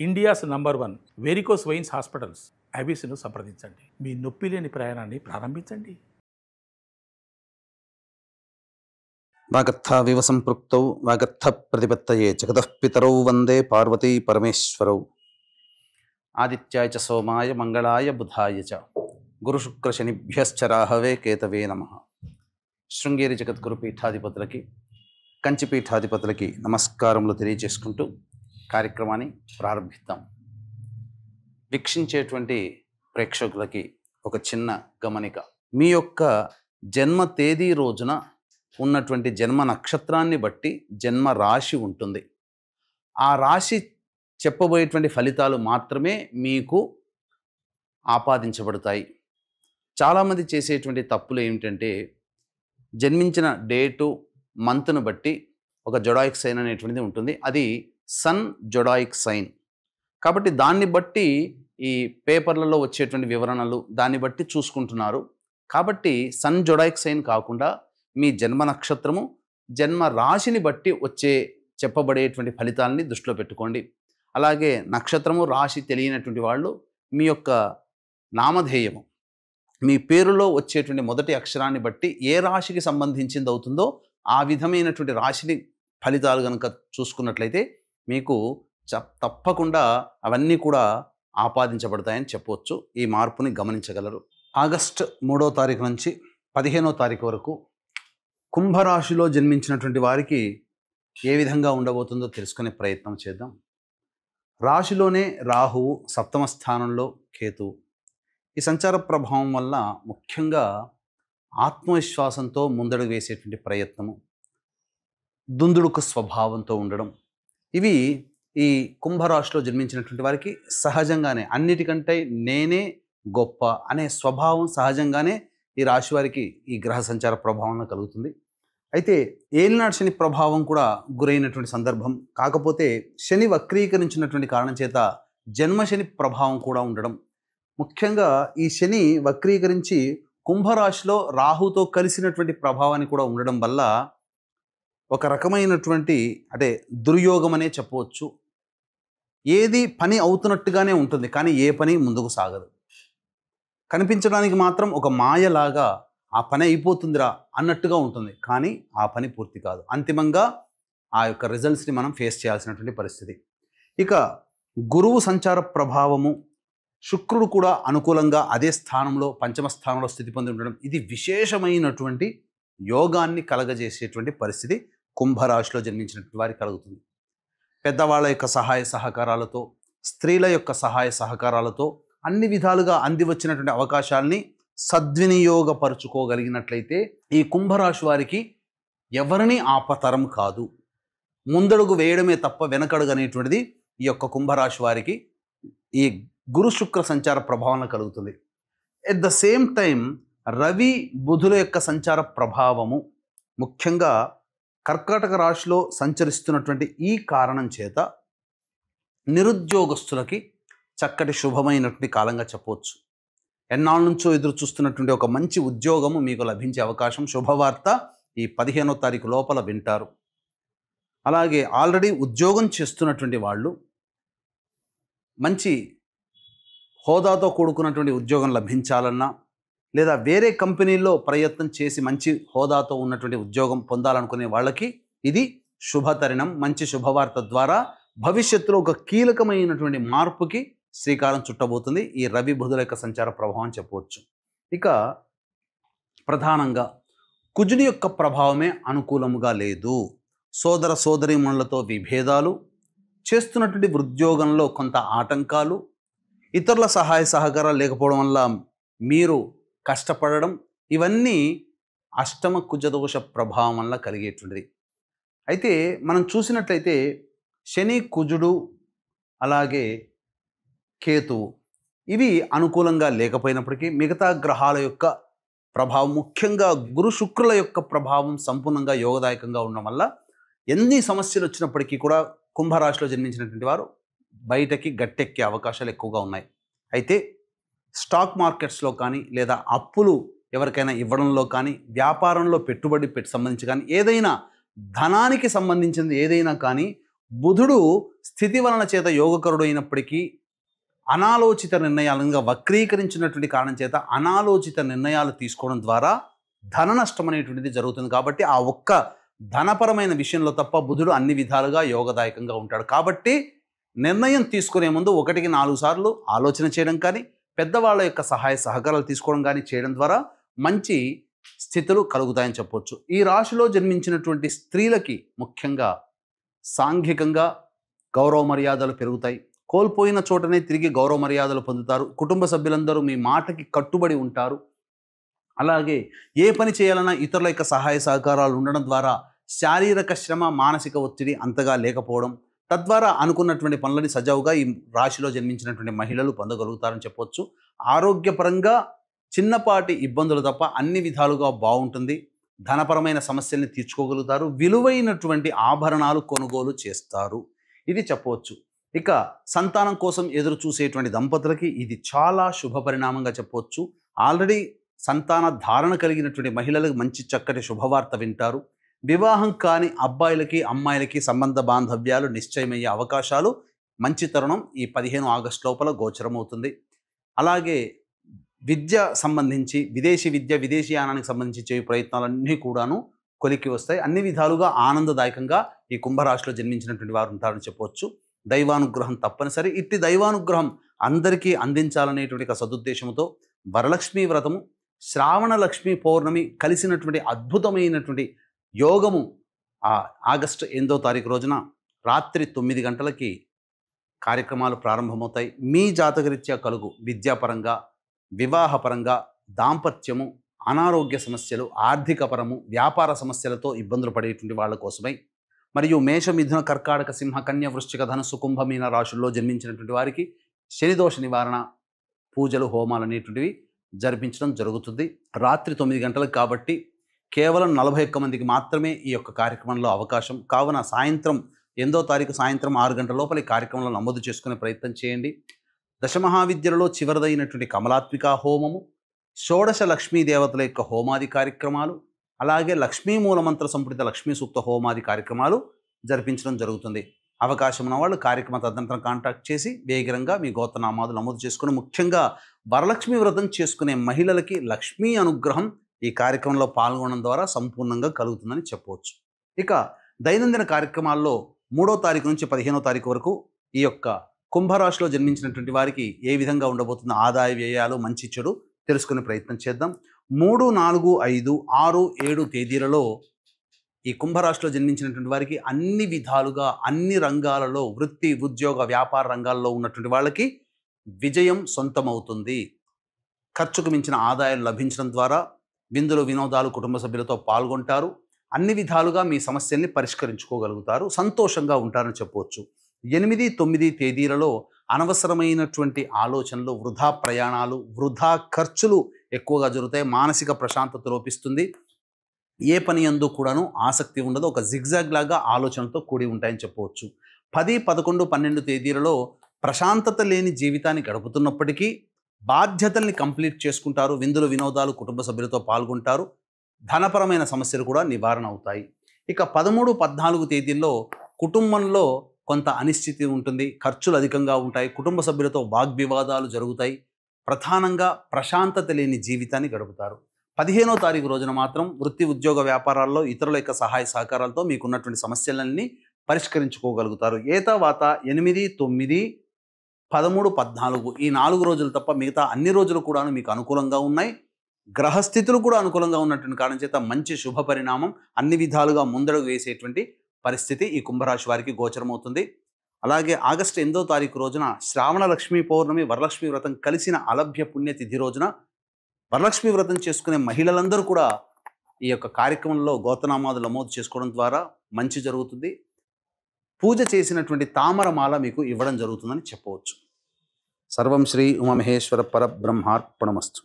India's number 1 varicose veins hospitals అబీస్ను సంప్రదించండి. మీ నొప్పి లేని ప్రయాణాన్ని ప్రారంభించండి. వాగర్థావివ సంపృక్తౌ వాగర్థ ప్రతిపత్తయే జగతః పితరౌ వందే పార్వతీ పరమేశ్వరౌ. ఆదిత్యాయ చ సోమాయ మంగళాయ బుధాయ చ గురుశుక్రశనిభ్యశ్చ రాహవే కేతవే నమః. శృంగేరి జగద్గురు పీఠాధిపతులకి, కంచి పీఠాధిపతులకి నమస్కారములు తెలియజేసుకుంటూ కార్యక్రమాన్ని ప్రారంభిద్దాం. వీక్షించేటువంటి ప్రేక్షకులకి ఒక చిన్న గమనిక. మీ యొక్క జన్మ తేదీ రోజున ఉన్నటువంటి జన్మ నక్షత్రాన్ని బట్టి జన్మ రాశి ఉంటుంది. ఆ రాశి చెప్పబోయేటువంటి ఫలితాలు మాత్రమే మీకు ఆపాదించబడతాయి. చాలామంది చేసేటువంటి తప్పులు ఏమిటంటే, జన్మించిన డేటు మంత్ను బట్టి ఒక జొడాయిక్ సైన్ అనేటువంటిది ఉంటుంది. అది సన్ జొడాయిక్ సైన్ కాబట్టి దాన్ని బట్టి ఈ పేపర్లలో వచ్చేటువంటి వివరణలు దాన్ని బట్టి చూసుకుంటున్నారు. కాబట్టి సన్ జొడాయిక్ సైన్ కాకుండా మీ జన్మ నక్షత్రము, జన్మ రాశిని బట్టి వచ్చే చెప్పబడేటువంటి ఫలితాలని దృష్టిలో పెట్టుకోండి. అలాగే నక్షత్రము రాశి తెలియనటువంటి వాళ్ళు మీ యొక్క నామధేయము, మీ పేరులో వచ్చేటువంటి మొదటి అక్షరాన్ని బట్టి ఏ రాశికి సంబంధించింది అవుతుందో ఆ విధమైనటువంటి రాశిని ఫలితాలు కనుక చూసుకున్నట్లయితే మీకు తప్పకుండా అవన్నీ కూడా ఆపాదించబడతాయని చెప్పవచ్చు. ఈ మార్పుని గమనించగలరు. ఆగస్టు 3వ తారీఖు నుంచి 15వ తారీఖు వరకు కుంభరాశిలో జన్మించినటువంటి వారికి ఏ విధంగా ఉండబోతుందో తెలుసుకునే ప్రయత్నం చేద్దాం. రాశిలోనే రాహువు, 7వ స్థానంలో కేతువు. ఈ సంచార ప్రభావం వల్ల ముఖ్యంగా ఆత్మవిశ్వాసంతో ముందడుగు వేసేటువంటి ప్రయత్నము, దుందుడుకు స్వభావంతో ఉండడం, ఇవి ఈ కుంభరాశిలో జన్మించినటువంటి వారికి సహజంగానే, అన్నిటికంటే నేనే గొప్ప అనే స్వభావం సహజంగానే ఈ రాశి వారికి ఈ గ్రహ సంచార ప్రభావంలో కలుగుతుంది. అయితే ఏలినాటి శని ప్రభావం కూడా గురైనటువంటి సందర్భం. కాకపోతే శని వక్రీకరించినటువంటి కారణం చేత జన్మశని ప్రభావం కూడా ఉండడం. ముఖ్యంగా ఈ శని వక్రీకరించి కుంభరాశిలో రాహుతో కలిసినటువంటి ప్రభావాన్ని కూడా ఉండడం వల్ల ఒక రకమైనటువంటి అంటే దుర్యోగం అనే చెప్పవచ్చు. ఏది పని అవుతున్నట్టుగానే ఉంటుంది, కానీ ఏ పని ముందుకు సాగదు. కనిపించడానికి మాత్రం ఒక మాయలాగా ఆ పని అయిపోతుందిరా అన్నట్టుగా ఉంటుంది, కానీ ఆ పని పూర్తి కాదు. అంతిమంగా ఆ యొక్క రిజల్ట్స్ని మనం ఫేస్ చేయాల్సినటువంటి పరిస్థితి. ఇక గురువు సంచార ప్రభావము, శుక్రుడు కూడా అనుకూలంగా అదే స్థానంలో, పంచమ స్థానంలో స్థితి పొంది ఉండడం, ఇది విశేషమైనటువంటి యోగాన్ని కలగజేసేటువంటి పరిస్థితి కుంభరాశిలో జన్మించినటువంటి వారికి కలుగుతుంది. పెద్దవాళ్ళ యొక్క సహాయ సహకారాలతో, స్త్రీల యొక్క సహాయ సహకారాలతో అన్ని విధాలుగా అంది వచ్చినటువంటి అవకాశాలని సద్వినియోగపరుచుకోగలిగినట్లయితే ఈ కుంభరాశి వారికి ఎవరిని ఆపతరం కాదు. ముందడుగు వేయడమే తప్ప వెనకడుగు అనేటువంటిది ఈ యొక్క కుంభరాశి వారికి ఈ గురు శుక్ర సంచార ప్రభావం కలుగుతుంది. ఎట్ ద సేమ్ టైం రవి బుధుల యొక్క సంచార ప్రభావము ముఖ్యంగా కర్కాటక రాశిలో సంచరిస్తున్నటువంటి ఈ కారణం చేత నిరుద్యోగస్తులకి చక్కటి శుభమైనటువంటి కాలంగా చెప్పవచ్చు. ఎన్నాళ్ళ నుంచో ఎదురు చూస్తున్నటువంటి ఒక మంచి ఉద్యోగము మీకు లభించే అవకాశం, శుభవార్త ఈ 15వ తారీఖు లోపల వింటారు. అలాగే ఆల్రెడీ ఉద్యోగం చేస్తున్నటువంటి వాళ్ళు మంచి హోదాతో కూడుకున్నటువంటి ఉద్యోగం లభించాలన్నా, లేదా వేరే కంపెనీల్లో ప్రయత్నం చేసి మంచి హోదాతో ఉన్నటువంటి ఉద్యోగం పొందాలనుకునే వాళ్ళకి ఇది శుభతరుణం. మంచి శుభవార్త ద్వారా భవిష్యత్తులో ఒక కీలకమైనటువంటి మార్పుకి శ్రీకారం చుట్టబోతుంది ఈ రవి బుధుల యొక్క సంచార ప్రభావం చెప్పవచ్చు. ఇక ప్రధానంగా కుజుని యొక్క ప్రభావమే అనుకూలముగా లేదు. సోదర సోదరీమణులతో విభేదాలు, చేస్తున్నటువంటి ఉద్యోగంలో కొంత ఆటంకాలు, ఇతరుల సహాయ సహకారాలు లేకపోవడం వల్ల మీరు కష్టపడడం, ఇవన్నీ అష్టమ కుజదోష ప్రభావం వల్ల కలిగేటువంటిది. అయితే మనం చూసినట్లయితే శని, కుజుడు, అలాగే కేతువు ఇవి అనుకూలంగా లేకపోయినప్పటికీ మిగతా గ్రహాల యొక్క ప్రభావం, ముఖ్యంగా గురు శుక్రుల యొక్క ప్రభావం సంపూర్ణంగా యోగదాయకంగా ఉండడం వల్ల ఎన్ని సమస్యలు వచ్చినప్పటికీ కూడా కుంభరాశిలో జన్మించినటువంటి వారు బయటకి గట్టెక్కే అవకాశాలు ఎక్కువగా ఉన్నాయి. అయితే స్టాక్ మార్కెట్స్లో కానీ, లేదా అప్పులు ఎవరికైనా ఇవ్వడంలో కానీ, వ్యాపారంలో పెట్టుబడి సంబంధించి కానీ, ఏదైనా ధనానికి సంబంధించింది ఏదైనా కానీ బుధుడు స్థితి వలన చేత యోగకరుడు అయినప్పటికీ అనాలోచిత నిర్ణయాలుగా వక్రీకరించినటువంటి కారణం చేత అనాలోచిత నిర్ణయాలు తీసుకోవడం ద్వారా ధన నష్టం అనేటువంటిది జరుగుతుంది. కాబట్టి ఆ ఒక్క ధనపరమైన విషయంలో తప్ప బుధుడు అన్ని విధాలుగా యోగదాయకంగా ఉంటాడు. కాబట్టి నిర్ణయం తీసుకునే ముందు 1-4 సార్లు ఆలోచన చేయడం కానీ, పెద్దవాళ్ళ యొక్క సహాయ సహకారాలు తీసుకోవడం కానీ చేయడం ద్వారా మంచి స్థితులు కలుగుతాయని చెప్పొచ్చు. ఈ రాశిలో జన్మించినటువంటి స్త్రీలకి ముఖ్యంగా సాంఘికంగా గౌరవ మర్యాదలు పెరుగుతాయి. కోల్పోయిన చోటనే తిరిగి గౌరవ మర్యాదలు పొందుతారు. కుటుంబ సభ్యులందరూ మీ మాటకి కట్టుబడి ఉంటారు. అలాగే ఏ పని చేయాలన్నా ఇతరుల యొక్క సహాయ సహకారాలు ఉండడం ద్వారా శారీరక శ్రమ, మానసిక ఒత్తిడి అంతగా లేకపోవడం, తద్వారా అనుకున్నటువంటి పనులని సజావుగా ఈ రాశిలో జన్మించినటువంటి మహిళలు పొందగలుగుతారని చెప్పొచ్చు. ఆరోగ్యపరంగా చిన్నపాటి ఇబ్బందులు తప్ప అన్ని విధాలుగా బాగుంటుంది. ధనపరమైన సమస్యల్ని తీర్చుకోగలుగుతారు. విలువైనటువంటి ఆభరణాలు కొనుగోలు చేస్తారు. ఇది చెప్పవచ్చు. ఇక సంతానం కోసం ఎదురు చూసేటువంటి దంపతులకి ఇది చాలా శుభ పరిణామంగా చెప్పవచ్చు. ఆల్రెడీ సంతాన ధారణ కలిగినటువంటి మహిళలకు మంచి చక్కటి శుభవార్త వింటారు. వివాహం కాని అబ్బాయిలకి అమ్మాయిలకి సంబంధ బాంధవ్యాలు నిశ్చయమయ్యే అవకాశాలు మంచి తరుణం ఈ 15 ఆగస్టు లోపల గోచరమవుతుంది. అలాగే విద్య సంబంధించి విదేశీయానానికి సంబంధించి చేయు ప్రయత్నాలన్నీ కూడాను కొలిక్కి వస్తాయి. అన్ని విధాలుగా ఆనందదాయకంగా ఈ కుంభరాశిలో జన్మించినటువంటి వారు ఉంటారని చెప్పవచ్చు. దైవానుగ్రహం తప్పనిసరి. ఇట్టి దైవానుగ్రహం అందరికీ అందించాలనేటువంటి ఒక సదుద్దేశంతో వరలక్ష్మీ వ్రతము, శ్రావణ లక్ష్మీ పౌర్ణమి కలిసినటువంటి అద్భుతమైనటువంటి యోగము ఆగస్టు 8వ తారీఖు రోజున రాత్రి 9 గంటలకి కార్యక్రమాలు ప్రారంభమవుతాయి. మీ జాతకరీత్యా కలుగు విద్యాపరంగా, వివాహపరంగా, దాంపత్యము, అనారోగ్య సమస్యలు, ఆర్థికపరము, వ్యాపార సమస్యలతో ఇబ్బందులు పడేటువంటి వాళ్ళ కోసమై, మరియు మేష, మిథున, కర్కాటక, సింహ, కన్య, వృశ్చిక, ధనుస్సు, కుంభ, మీన రాశుల్లో జన్మించినటువంటి వారికి శనిదోష నివారణ పూజలు, హోమాలు అనేటువంటివి జరిపించడం జరుగుతుంది. రాత్రి 9 గంటలకు కాబట్టి కేవలం 41 మందికి మాత్రమే ఈ యొక్క కార్యక్రమంలో అవకాశం. కావున సాయంత్రం 8వ తారీఖు సాయంత్రం 6 గంటల లోపల ఈ కార్యక్రమంలో నమోదు చేసుకునే ప్రయత్నం చేయండి. దశమహావిద్యలలో చివరిదైనటువంటి కమలాత్మికా హోమము, షోడశ లక్ష్మీ దేవతల యొక్క హోమాది కార్యక్రమాలు, అలాగే లక్ష్మీ మూలమంత్ర సంపుటిత లక్ష్మీ సూక్త హోమాది కార్యక్రమాలు జరిపించడం జరుగుతుంది. అవకాశం ఉన్న వాళ్ళు కార్యక్రమ తదనంతరం కాంటాక్ట్ చేసి వేగరంగా మీ గోత్రనామాలు నమోదు చేసుకుని, ముఖ్యంగా వరలక్ష్మి వ్రతం చేసుకునే మహిళలకి లక్ష్మీ అనుగ్రహం ఈ కార్యక్రమంలో పాల్గొనడం ద్వారా సంపూర్ణంగా కలుగుతుందని చెప్పవచ్చు. ఇక దైనందిన కార్యక్రమాల్లో 3వ తారీఖు నుంచి 15వ తారీఖు వరకు ఈ యొక్క కుంభరాశిలో జన్మించినటువంటి వారికి ఏ విధంగా ఉండబోతున్న ఆదాయ వ్యయాలు, మంచి చెడు తెలుసుకునే ప్రయత్నం చేద్దాం. 3, 4, 5, 6, 7 తేదీలలో ఈ కుంభరాశిలో జన్మించినటువంటి వారికి అన్ని విధాలుగా అన్ని రంగాలలో వృత్తి, ఉద్యోగ, వ్యాపార రంగాల్లో ఉన్నటువంటి వాళ్ళకి విజయం సొంతమవుతుంది. ఖర్చుకు మించిన ఆదాయాలు లభించడం ద్వారా విందులు, వినోదాలు కుటుంబ సభ్యులతో పాల్గొంటారు. అన్ని విధాలుగా మీ సమస్యల్ని పరిష్కరించుకోగలుగుతారు. సంతోషంగా ఉంటారని చెప్పవచ్చు. 8, 9 తేదీలలో అనవసరమైనటువంటి ఆలోచనలు, వృధా ప్రయాణాలు, వృధా ఖర్చులు ఎక్కువగా జరుగుతాయి. మానసిక ప్రశాంతత లోపిస్తుంది. ఏ పని యందు కూడాను ఆసక్తి ఉండదు. ఒక జిగ్జాగ్ లాగా ఆలోచనలతో కూడి ఉంటాయని చెప్పవచ్చు. 10, 11, 12 తేదీలలో ప్రశాంతత లేని జీవితాన్ని గడుపుతున్నప్పటికీ బాధ్యతల్ని కంప్లీట్ చేసుకుంటారు. విందులు, వినోదాలు కుటుంబ సభ్యులతో పాల్గొంటారు. ధనపరమైన సమస్యలు కూడా నివారణ అవుతాయి. ఇక 13, 14 తేదీల్లో కుటుంబంలో కొంత అనిశ్చితి ఉంటుంది. ఖర్చులు అధికంగా ఉంటాయి. కుటుంబ సభ్యులతో వాగ్వివాదాలు జరుగుతాయి. ప్రధానంగా ప్రశాంతత లేని జీవితాన్ని గడుపుతారు. 15వ తారీఖు రోజున మాత్రం వృత్తి, ఉద్యోగ, వ్యాపారాల్లో ఇతరుల యొక్క సహాయ సహకారాలతో మీకున్నటువంటి సమస్యలన్నీ పరిష్కరించుకోగలుగుతారు. ఏతావాత 8, 9, 13, 14 ఈ 4 రోజులు తప్ప మిగతా అన్ని రోజులు కూడా మీకు అనుకూలంగా ఉన్నాయి. గ్రహస్థితులు కూడా అనుకూలంగా ఉన్నటువంటి కారణం చేత మంచి శుభ పరిణామం, అన్ని విధాలుగా ముందడుగు వేసేటువంటి పరిస్థితి ఈ కుంభరాశి వారికి గోచరమవుతుంది. అలాగే ఆగస్టు 8వ తారీఖు రోజున శ్రావణ లక్ష్మీ పౌర్ణమి, వరలక్ష్మి వ్రతం కలిసిన అలభ్య పుణ్యతిథి రోజున వరలక్ష్మి వ్రతం చేసుకునే మహిళలందరూ కూడా ఈ యొక్క కార్యక్రమంలో గోత్రనామాలు నమోదు చేసుకోవడం ద్వారా మంచి జరుగుతుంది. పూజ చేసినటువంటి తామరమాల మీకు ఇవ్వడం జరుగుతుందని చెప్పవచ్చు. సర్వం శ్రీ ఉమామహేశ్వర పరబ్రహ్మార్పణమస్తు.